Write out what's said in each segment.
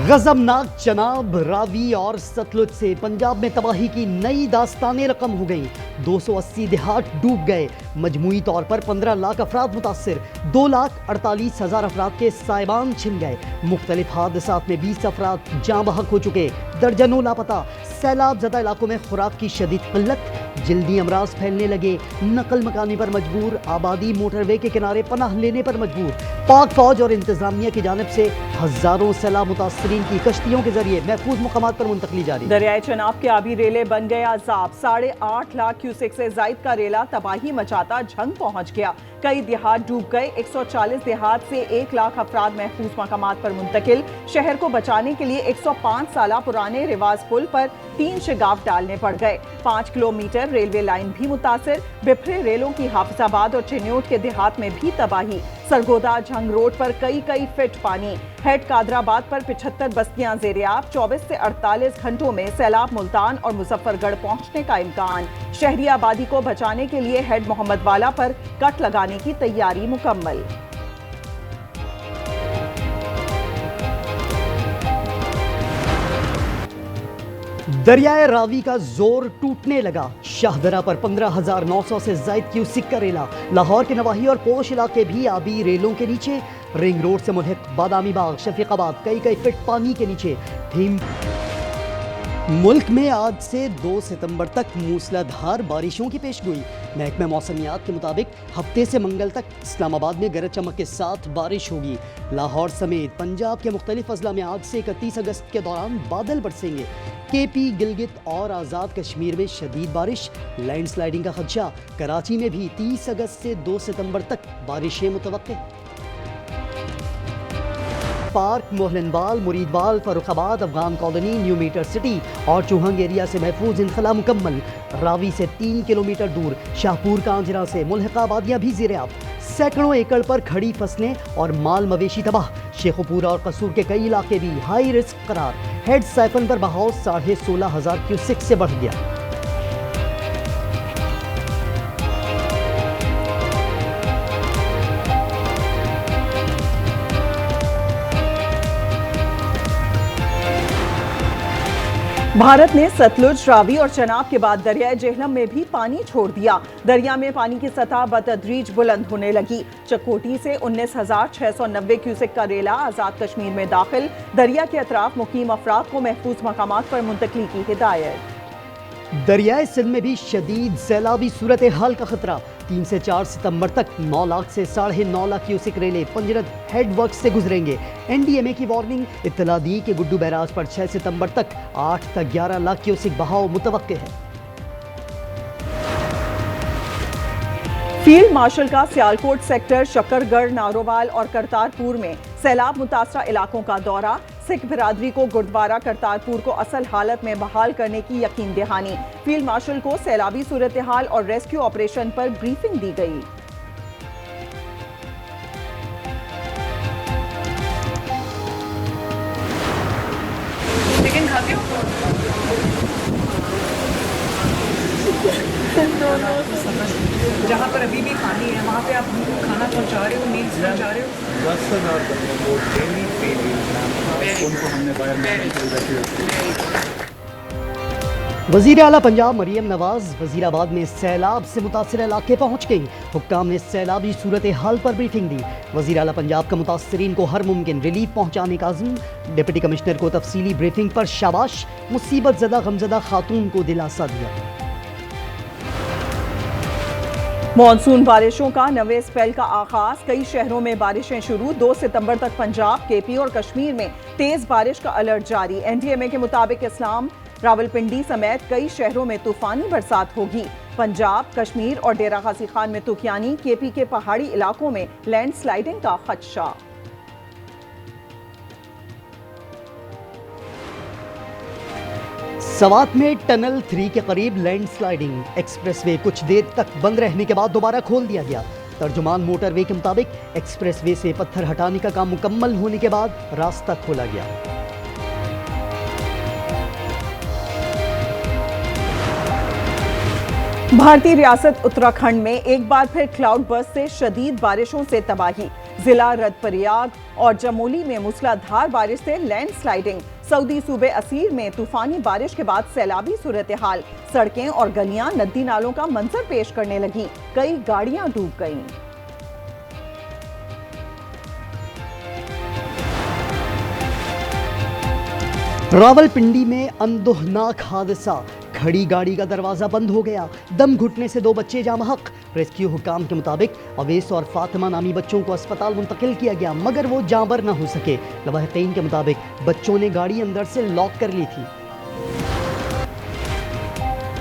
गजबनाक चनाब, रावी और सतलुज से पंजाब में तबाही की नई दास्तानें रकम हो गई। 280 देहात डूब गए। मजमूई तौर पर 15 लाख अफराद मुतासिर, 2,48,000 अफराद के साइबान छिन गए। मुख्तलिफ हादसात में 20 अफराद जाँ बहक हो चुके, दर्जनों लापता। सैलाब ज़दा इलाकों में खुराक की शदीद किल्लत, जल्दी अमराज फैलने लगे। नकल मकानी पर मजबूर, आबादी मोटरवे के किनारे पनाह लेने पर मजबूर। पाक फौज और इंतजामिया की जानिब से हजारों सैलाब मुतासरीन की कश्तियों के जरिए महफूज मुकामात पर मुंतकली जारी। दरियाए चनाब के आबी रेले बन गए अजाब। 8.5 लाख क्यूसेक से जायद का रेला तबाही मचाता झंग पहुंच गया। कई देहात डूब गए। 140 देहात से 1 लाख अफराद महफूज मकामात पर मुंतकिल। शहर को बचाने के लिए 105 साल पुराने रिवाज पुल पर 3 शिगाफ डालने पड़ गए। 5 किलोमीटर रेलवे लाइन भी मुतासिर। बिफरे रेलों की हाफिजाबाद और चिन्योट के देहात में भी तबाही। सरगोदा झंग रोड पर कई फीट पानी। हेड कादराबाद पर 75 बस्तियां ज़ेरे-आब। 24 से 48 घंटों में सैलाब मुल्तान और मुजफ्फरगढ़ पहुंचने का इम्कान। शहरी आबादी को बचाने के लिए हेड मोहम्मद वाला पर कट लगाने की तैयारी मुकम्मल। दरियाए रावी का जोर टूटने लगा। शाहदरा पर 15,900 से जायद क्यूसिक का रेला। लाहौर के नवाही और पोश इलाके भी आबी रेलों के नीचे। रिंग रोड से मुल्हिक बादामी बाग, शफीकाबाद कई फीट पानी के नीचे। भीम मुल्क में आज से 2 सितंबर तक मूसलाधार बारिशों की पेशगोई। महकमा मौसमियात के मुताबिक हफ्ते से मंगल तक इस्लामाबाद में गरज चमक के साथ बारिश होगी। लाहौर समेत पंजाब के मुख्तलिफ अजला में आज से 31 अगस्त के दौरान बादल बरसेंगे। केपी, गिलगित और आज़ाद कश्मीर में शदीद बारिश, लैंडस्लाइडिंग का खदशा। कराची में भी 30 अगस्त से 2 सितंबर तक बारिशें मुतवक्के। पार्क, मोहलनबाल, मुरीदबाल, Farrukhabad, Afghan colony, new meter city और चौहंग एरिया से महफूज इनखला मुकम्मल। रावी से 3 किलोमीटर दूर शाहपुर कांजरा से मुल्हिका आबादियां भी ज़ेरे-आब। सैकड़ों एकड़ पर खड़ी फसलें और माल मवेशी तबाह। शेखुपुरा और कसूर के कई इलाके भी हाई रिस्क करार। हेड साइफन पर बहाव 16,500 क्यूसेक से बढ़ गया। भारत ने सतलुज, रावी और चनाब के बाद दरियाए जेहलम में भी पानी छोड़ दिया। दरिया में पानी की सतह बतदरीज बुलंद होने लगी। चकोटी से 19,690 क्यूसेक का रेला आज़ाद कश्मीर में दाखिल। दरिया के अतराफ मुकीम अफराद को महफूज मकामात पर मुंतकली की हिदायत। दरियाए सिंध में भी शदीद सैलाबी सूरत हाल का खतरा। 3 से 4 सितंबर तक 9 लाख से 9.5 लाख क्यूसेक रेले पंजरत हेड वर्क से गुजरेंगे। एनडीएमए की वार्निंग, इत्तला दी कि गुड्डू बैराज पर 6 सितंबर तक 8 से 11 लाख क्यूसेक बहाव मुतवक्के है। फील्ड मार्शल का सियालकोट सेक्टर, शकरगढ़, नारोवाल और करतारपुर में सैलाब मुतासरा इलाकों का दौरा। सिख बिरादरी को गुरुद्वारा करतारपुर को असल हालत में बहाल करने की यकीन दहानी। फील्ड मार्शल को सैलाबी सूरत हाल और रेस्क्यू ऑपरेशन पर ब्रीफिंग दी गई। जहाँ पर अभी भी पानी है वहाँ पे आप खाना पहुँचा रहे हो, मील्स पहुँचा रहे हो। 10,000 बंदों को डेली उनको हमने बाहर वज़ीर आला पंजाब मरियम नवाज वज़ीराबाद में सैलाब से मुतासिर इलाके पहुँच गई। हुक्काम ने सैलाबी सूरत हाल पर ब्रीफिंग दी। वज़ीर आला पंजाब का मुतासरीन को हर मुमकिन रिलीफ पहुँचाने का अज़्म। डिप्टी कमिश्नर को तफसीली ब्रीफिंग पर शाबाश। मुसीबत ज़दा गमज़दा खातून को दिलासा दिया। मॉनसून बारिशों का नवे स्पेल का आगाज। कई शहरों में बारिशें शुरू। 2 सितंबर तक पंजाब, केपी और कश्मीर में तेज बारिश का अलर्ट जारी। एनडीएमए के मुताबिक इस्लाम, रावलपिंडी समेत कई शहरों में तूफानी बरसात होगी। पंजाब, कश्मीर और डेरा गाजी खान में तूफानी। केपी के पहाड़ी इलाकों में लैंडस्लाइडिंग का खदशा। सवात में टनल 3 के करीब लैंडस्लाइडिंग। एक्सप्रेसवे कुछ देर तक बंद रहने के बाद दोबारा खोल दिया गया। तर्जुमान मोटरवे के मुताबिक एक्सप्रेसवे से पत्थर हटाने का काम मुकम्मल होने के बाद रास्ता खोला गया। भारतीय रियासत उत्तराखंड में एक बार फिर क्लाउड बर्स्ट से शदीद बारिशों से तबाही। जिला रुद्रप्रयाग और जमोली में मूसलाधार बारिश से लैंडस्लाइडिंग। सऊदी सूबे असीर में तूफानी बारिश के बाद सैलाबी सूरत हाल। सड़कें और गलियां नदी नालों का मंजर पेश करने लगी। कई गाड़ियां डूब गईं। रावलपिंडी में अंदोहनाक हादसा। खड़ी गाड़ी का दरवाजा बंद हो गया। दम घुटने से 2 बच्चे जाम हक। रेस्क्यू हुकाम के मुताबिक अवेस और फातिमा नामी बच्चों को अस्पताल मुंतकिल किया गया, मगर वो जांबर न हो सके। लवाहिकीन के मुताबिक बच्चों ने गाड़ी अंदर से लॉक कर ली थी।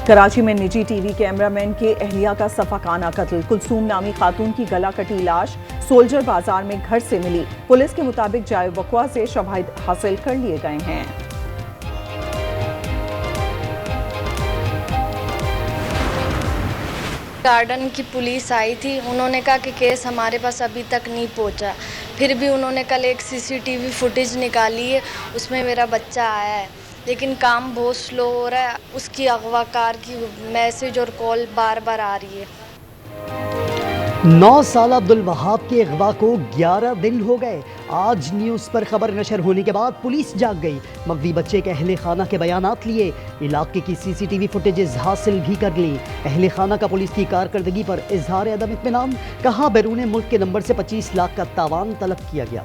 कराची में निजी टीवी कैमरामैन के अहलिया का सफाकाना कत्ल। कुलसूम नामी खातून की गला कटी लाश सोल्जर बाजार में घर से मिली। पुलिस के मुताबिक जाए वक़्वा से शवाहिद हासिल कर लिए गए हैं। गार्डन की पुलिस आई थी, उन्होंने कहा कि केस हमारे पास अभी तक नहीं पहुंचा। फिर भी उन्होंने कल एक सीसीटीवी फुटेज निकाली है, उसमें मेरा बच्चा आया है, लेकिन काम बहुत स्लो हो रहा है। उसकी अगवाकार की मैसेज और कॉल बार बार आ रही है। 9 साल अब्दुल वहाब के अगवा को 11 दिन हो गए। आज न्यूज़ पर खबर नशर होने के बाद पुलिस जाग गई। मगवी बच्चे के अहले खाना के बयानात लिए, इलाके की सीसीटीवी फुटेजेस हासिल भी कर ली। अहले खाना का पुलिस की कारकर्दगी पर इजहार अदम इत्मीनान। कहा बैरून मुल्क के नंबर से 25 लाख का तावान तलब किया गया।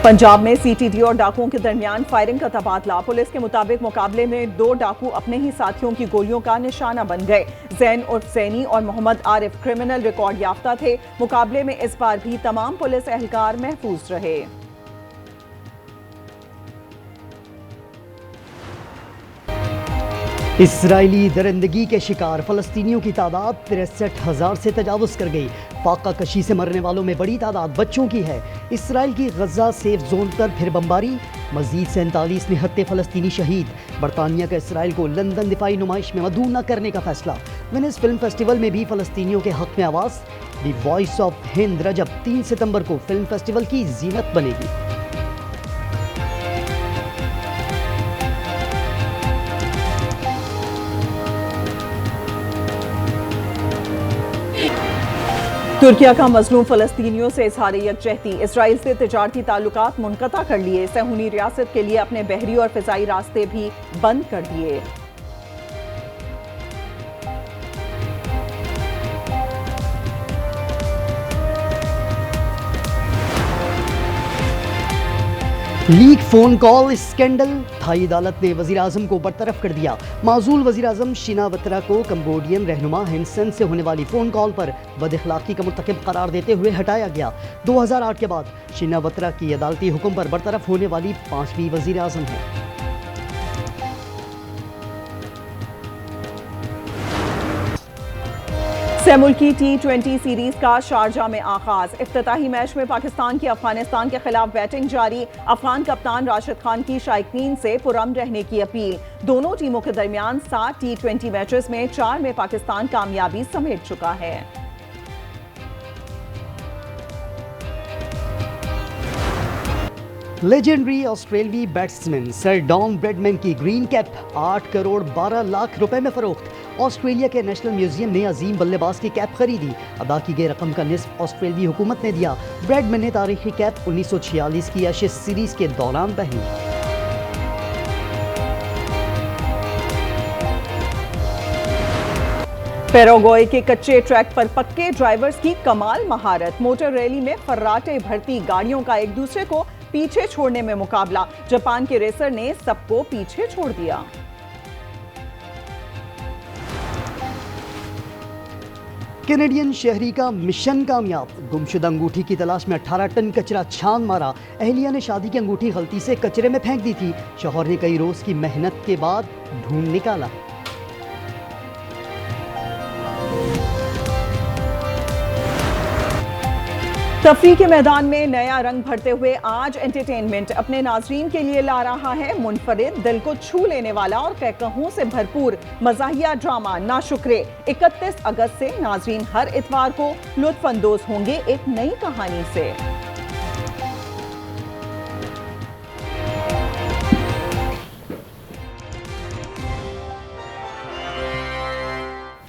पंजाब में सीटीडी और डाकुओं के दरमियान फायरिंग का तबादला। पुलिस के मुताबिक मुकाबले में 2 डाकू अपने ही साथियों की गोलियों का निशाना बन गए। जैन उर्फ जैनी और मोहम्मद आरिफ क्रिमिनल रिकॉर्ड याफ्ता थे। मुकाबले में इस बार भी तमाम पुलिस एहलकार महफूज रहे। इसराइली दरिंदगी के शिकार फलस्तीनियों की तादाद 63,000 से तजावुज़ कर गई। फाका कशी से मरने वालों में बड़ी तादाद बच्चों की है। इसराइल की गजा सेफ जोन पर फिर बमबारी। मजीद 47 निहत्ते फलस्तीनी शहीद। बरतानिया का इसराइल को लंदन दिफाई नुमाइश में मदऊ न करने का फैसला। वेनिस फिल्म फेस्टिवल में भी फलस्तीनियों के हक में आवाज़। द वॉइस ऑफ हिंद रजब 3 सितंबर को फिल्म फेस्टिवल की जीनत बनेगी। तुर्किया का मजलूम फलस्तीनियों से इजहार यकजहती। इसराइल से तिजारती ताल्लुकात मुनक़ता कर लिए। सहूनी रियासत के लिए अपने बहरी और फ़िज़ाई रास्ते भी बंद कर दिए। Leak phone call scandal. Thai अदालत ने वज़ीर आज़म को बरतरफ कर दिया। माजूल वज़ीर आज़म शिनावत्रा को कंबोडियन रहनुमा हिंसन से होने वाली फ़ोन कॉल पर बदअखलाक़ी का मुर्तकिब करार देते हुए हटाया गया। 2008 के बाद शिनावत्रा की अदालती हुक्म पर बरतरफ होने वाली 5वीं वज़ीर आज़म है। मुल्की T20 सीरीज का शारजा में आगाज। इफ्तिताही मैच में पाकिस्तान की अफगानिस्तान के खिलाफ बैटिंग जारी। अफगान कप्तान राशिद खान की शायकीन से पुरअमन रहने की अपील। दोनों टीमों के दरमियान 7 T20 मैचेस में 4 में पाकिस्तान कामयाबी समेट चुका है। लेजेंडरी ऑस्ट्रेलियाई बैट्समैन सर डॉन ब्रैडमैन की ग्रीन कैप 8 करोड़ 12 लाख रुपए में फरोख्त। ऑस्ट्रेलिया के नेशनल म्यूजियम ने अजीम बल्लेबाज की कैप खरीदी। अदा की गई रकम का निस्फ ऑस्ट्रेलियाई हुकूमत ने दिया। ब्रैडमैन ने तारीखी कैप 1946 की एशेज सीरीज के दौरान पहनी। पैराग्वे के कच्चे ट्रैक पर पक्के ड्राइवर्स की कमाल महारत। मोटर रैली में फर्राटे भरती गाड़ियों का एक दूसरे को पीछे छोड़ने में मुकाबला। जापान के रेसर ने सबको पीछे छोड़ दिया। कैनेडियन शहरी का मिशन कामयाब। गुमशुदा अंगूठी की तलाश में 18 टन कचरा छान मारा। अहलिया ने शादी की अंगूठी गलती से कचरे में फेंक दी थी। शौहर ने कई रोज की मेहनत के बाद ढूंढ निकाला। तफरीह के मैदान में नया रंग भरते हुए आज एंटरटेनमेंट अपने नाजरीन के लिए ला रहा है मुनफरिद, दिल को छू लेने वाला और कहकहों से भरपूर मज़ाहिया ड्रामा नाशुक्रे। 31 अगस्त से नाजरीन हर इतवार को लुत्फ अंदोज होंगे एक नई कहानी से।